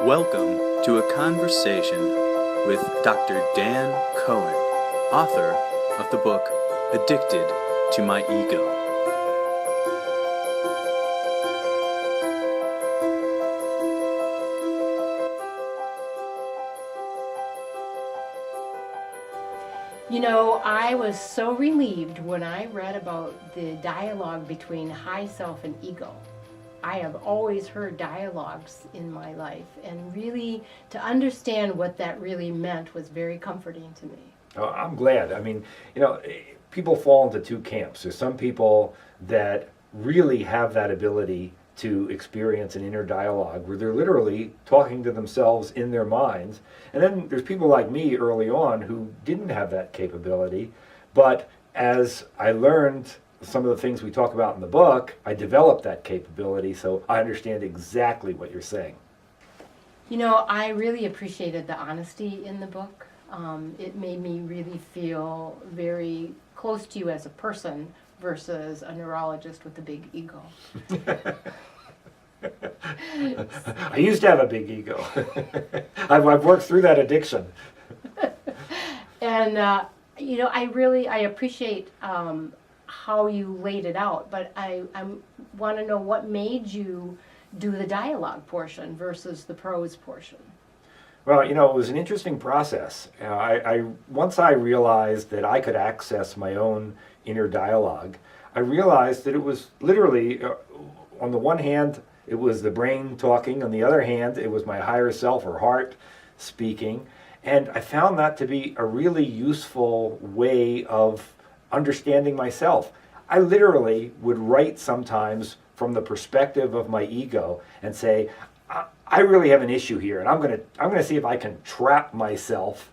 Welcome to a conversation with Dr. Dan Cohen, author of the book Addicted to My Ego. You know, I was so relieved when I read about the dialogue between high self and ego. I have always heard dialogues in my life, and really to understand what that really meant was very comforting to me. Oh, I'm glad. I mean, people fall into two camps. There's some people that really have that ability to experience an inner dialogue where they're literally talking to themselves in their minds. And then there's people like me early on who didn't have that capability. But as I learned some of the things we talk about in the book, I developed that capability, so I understand exactly what you're saying. You know, I really appreciated the honesty in the book. It made me really feel very close to you as a person versus a neurologist with a big ego. I used to have a big ego. I've worked through that addiction. And, I appreciate how you laid it out, but I want to know what made you do the dialogue portion versus the prose portion. Well, it was an interesting process. Once I realized that I could access my own inner dialogue, I realized that it was literally, on the one hand, it was the brain talking. On the other hand, it was my higher self or heart speaking. And I found that to be a really useful way of understanding myself. I literally would write sometimes from the perspective of my ego and say, I really have an issue here, and I'm gonna see if I can trap myself,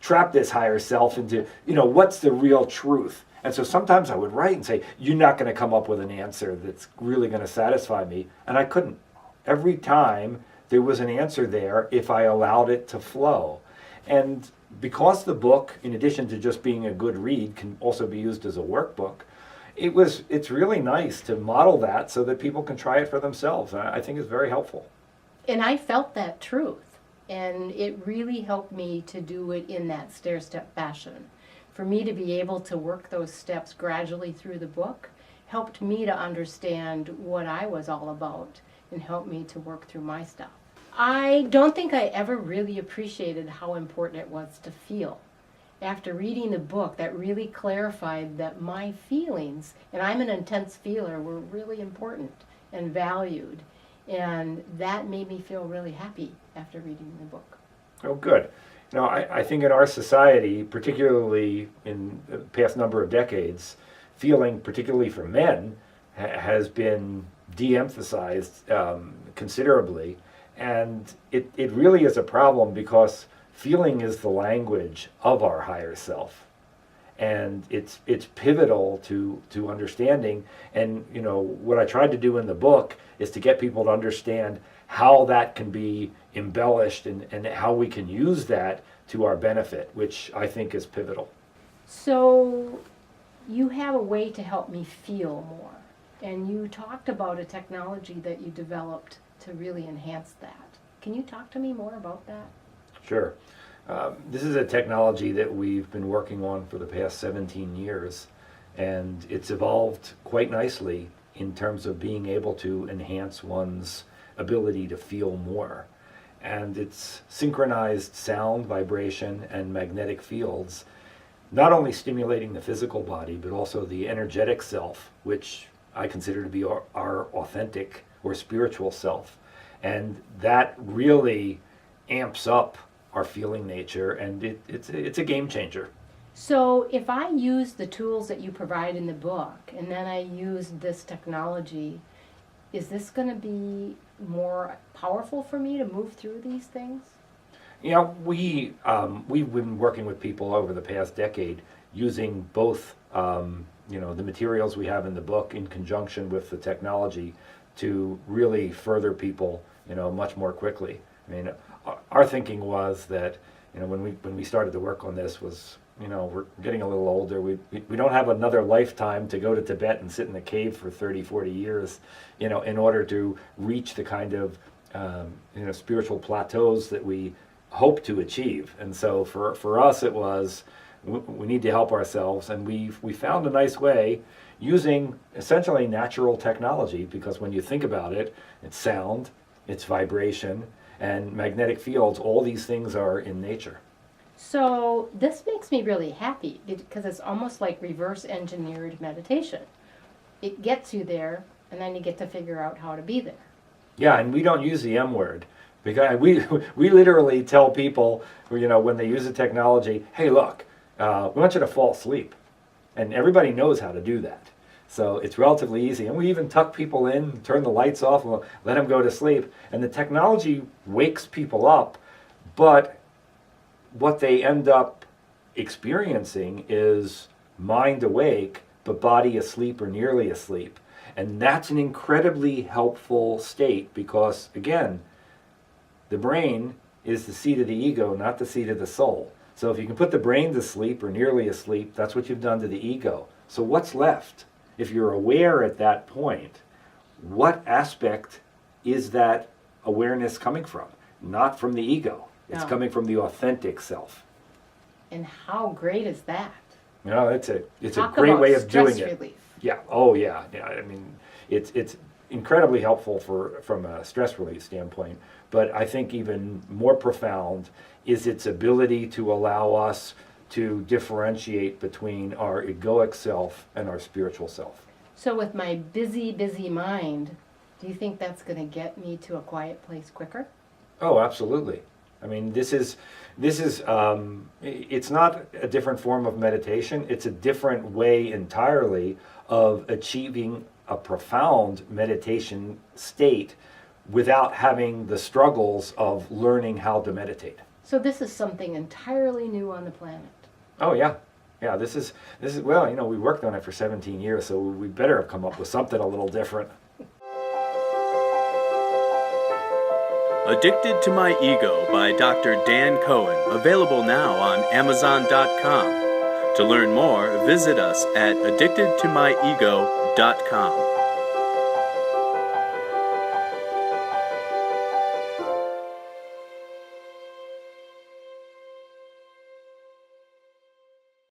trap this higher self into, what's the real truth. And so sometimes I would write and say, you're not going to come up with an answer that's really going to satisfy me, and I couldn't. Every time there was an answer there if I allowed it to flow. And because the book, in addition to just being a good read, can also be used as a workbook, it's really nice to model that so that people can try it for themselves. And I think it's very helpful. And I felt that truth, and it really helped me to do it in that stair-step fashion. For me to be able to work those steps gradually through the book helped me to understand what I was all about and helped me to work through my stuff. I don't think I ever really appreciated how important it was to feel. After reading the book, that really clarified that my feelings, and I'm an intense feeler, were really important and valued. And that made me feel really happy after reading the book. Oh, good. I think in our society, particularly in the past number of decades, feeling, particularly for men, has been de-emphasized considerably. And it really is a problem because feeling is the language of our higher self. And it's pivotal to understanding. And, what I tried to do in the book is to get people to understand how that can be embellished and how we can use that to our benefit, which I think is pivotal. So you have a way to help me feel more. And you talked about a technology that you developed to really enhance that. Can you talk to me more about that? Sure. This is a technology that we've been working on for the past 17 years, and it's evolved quite nicely in terms of being able to enhance one's ability to feel more. And it's synchronized sound, vibration, and magnetic fields, not only stimulating the physical body, but also the energetic self, which I consider to be our authentic or spiritual self. And that really amps up our feeling nature, and it's a game changer. So if I use the tools that you provide in the book, and then I use this technology, is this going to be more powerful for me to move through these things? We've been working with people over the past decade using both, the materials we have in the book in conjunction with the technology to really further people, much more quickly. I mean, our thinking was that, when we started to work on this was we're getting a little older. We don't have another lifetime to go to Tibet and sit in a cave for 30, 40 years, in order to reach the kind of spiritual plateaus that we hope to achieve. And so for us, it was we need to help ourselves, and we found a nice way using essentially natural technology, because when you think about it, it's sound, it's vibration, and magnetic fields. All these things are in nature. So this makes me really happy because it's almost like reverse engineered meditation. It gets you there, and then you get to figure out how to be there. Yeah, and we don't use the M word, because we literally tell people, when they use the technology, hey, look, we want you to fall asleep. And everybody knows how to do that. So it's relatively easy. And we even tuck people in, turn the lights off, and let them go to sleep. And the technology wakes people up, but what they end up experiencing is mind awake, but body asleep or nearly asleep. And that's an incredibly helpful state because, again, the brain is the seat of the ego, not the seat of the soul. So if you can put the brain to sleep or nearly asleep, that's what you've done to the ego. So what's left? If you're aware at that point, what aspect is that awareness coming from? Not from the ego. It's coming from the authentic self. And how great is that? It's a Talk great about way of doing stress it. relief. Yeah. Oh, yeah. Yeah. I mean, it's incredibly helpful from a stress relief standpoint. But I think even more profound is its ability to allow us to differentiate between our egoic self and our spiritual self. So with my busy, busy mind, do you think that's going to get me to a quiet place quicker? Oh, absolutely. I mean, this is it's not a different form of meditation. It's a different way entirely of achieving a profound meditation state without having the struggles of learning how to meditate. So this is something entirely new on the planet. Oh, yeah. Yeah, this is well, we worked on it for 17 years, so we better have come up with something a little different. Addicted to My Ego by Dr. Dan Cohen, available now on Amazon.com. To learn more, visit us at addictedtomyego.com.